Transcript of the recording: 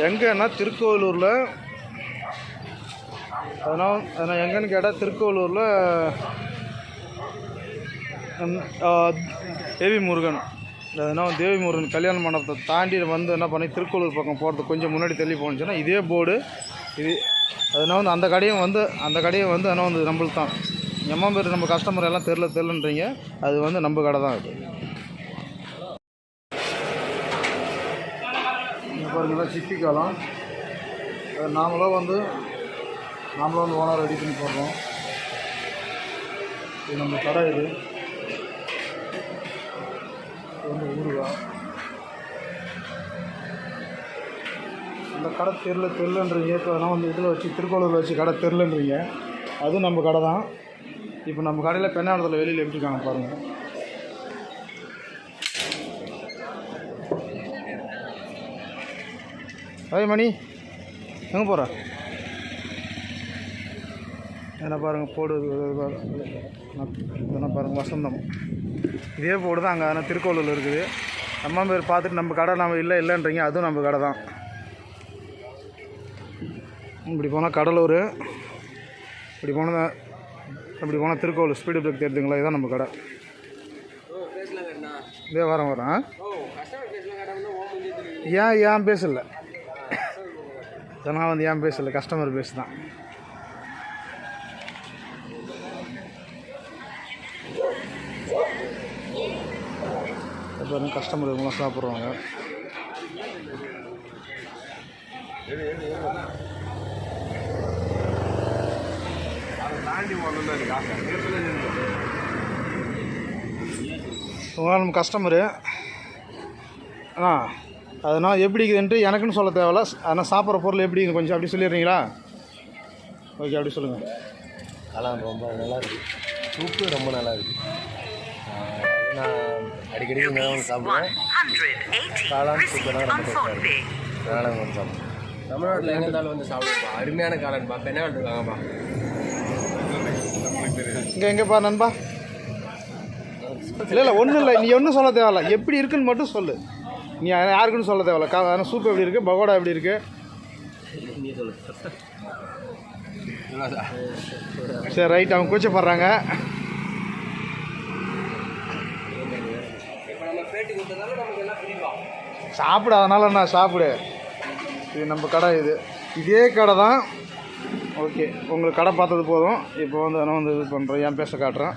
எங்கன்னா திருக்கோவிலூரில், அதனால் எங்கன்னு கேட்டால் திருக்கோவிலூரில் தேவி முருகன், அதனால் தேவி முருகன் கல்யாண மண்டபத்தை தாண்டி வந்து என்ன பண்ணி திருக்கோவிலூர் பக்கம் போகிறதுக்கு கொஞ்சம் முன்னாடி தள்ளி போணுச்சுன்னா இதே போர்டு இது. அதனால் அந்த கடையும் வந்து ஆனால் வந்து நம்மளுக்கு தான். எம்மா பேர் நம்ம கஸ்டமர் எல்லாம் தெரிலன்றீங்க, அது வந்து நம்ம கடை தான். அது பாருங்களா சிப்பி காலம், நாமளும் வந்து ஓனர் ரெடி பண்ணி போடுறோம். இது நம்ம கடை. இது வந்து ஊறுகாய். இந்த கடை தெரிலன்றீங்க. இப்போ நான் வந்து இதில் வச்சு திருக்கோளூரில் வச்சு கடை தெரிலன்றீங்க, அதுவும் நம்ம கடை தான். இப்போ நம்ம கடையில் பெண்ணாடத்தில் வெளியில் எப்படி இருக்காங்க பாருங்கள். அதே மணி எங்கே போகிற என்ன பாருங்கள் போடு. என்ன பாருங்கள் வசந்தம், இதே போடு தான் அங்கே. ஆனால் திருக்கோவிலூரில் இருக்குது. அம்மா பேர் பார்த்துட்டு நம்ம கடை நம்ம இல்லைன்றீங்க, அதுவும் நம்ம கடை தான். இப்படி போனால் கடலூர், இப்படி போனால் திருக்கோவிலூர் ஸ்பீடு பிரேக் தெரியுதுங்களா, இதுதான் நம்ம கடை. இதே வரேன் ஏன் பேசல, இதெல்லாம் வந்து ஏன் பேசல, கஸ்டமர் பேசு தான். பாருங்க கஸ்டமர் இவங்களாம் சாப்பிட்றாங்க. உங்களால் நம்ம கஸ்டமரு அதனால் எப்படி இருக்குதுன்ட்டு எனக்குன்னு சொல்ல தேவையில்ல. ஆனால் சாப்பிட்ற பொருள் எப்படி கொஞ்சம் அப்படி சொல்லிடுறீங்களா? ஓகே, அப்படி சொல்லுங்கள். காளான் ரொம்ப நல்லா இருக்குது, சூப்பு ரொம்ப நல்லா இருக்குது. நான் அடிக்கடி சாப்பிடுவேன். காளான் சூப்பராக ரொம்ப டேஸ்ட்டாக இருக்குது, அதனால் வந்து சாப்பிடுவேன். தமிழ்நாட்டில் எங்கே இருந்தாலும் வந்து சாப்பிடுப்பா, அருமையான காளான்ப்பா. பெண்ணால் இருக்காங்கப்பா. எங்கேப்பா நண்பா? இல்லை ஒன்றும் இல்லை, நீ ஒன்றும் சொல்ல தேவையில்ல, எப்படி இருக்குன்னு மட்டும் சொல்லு. நீ யாருக்குன்னு சொல்ல தேவையில்ல. ஆனால் சூப் எப்படி இருக்குது, பகோடா எப்படி இருக்குது, நீ சொல்லு. சரி ரைட். அவங்க கூச்சப்படுறாங்க. சாப்பிடு, அதனால என்ன சாப்பிடு. இது நம்ம கடை. இதே கடை தான். ஓகே, உங்களுக்கு கடை பார்த்தது போதும். இப்போ வந்து நான் வந்து இது பண்ணுறேன், என் பேச காட்டுறேன்.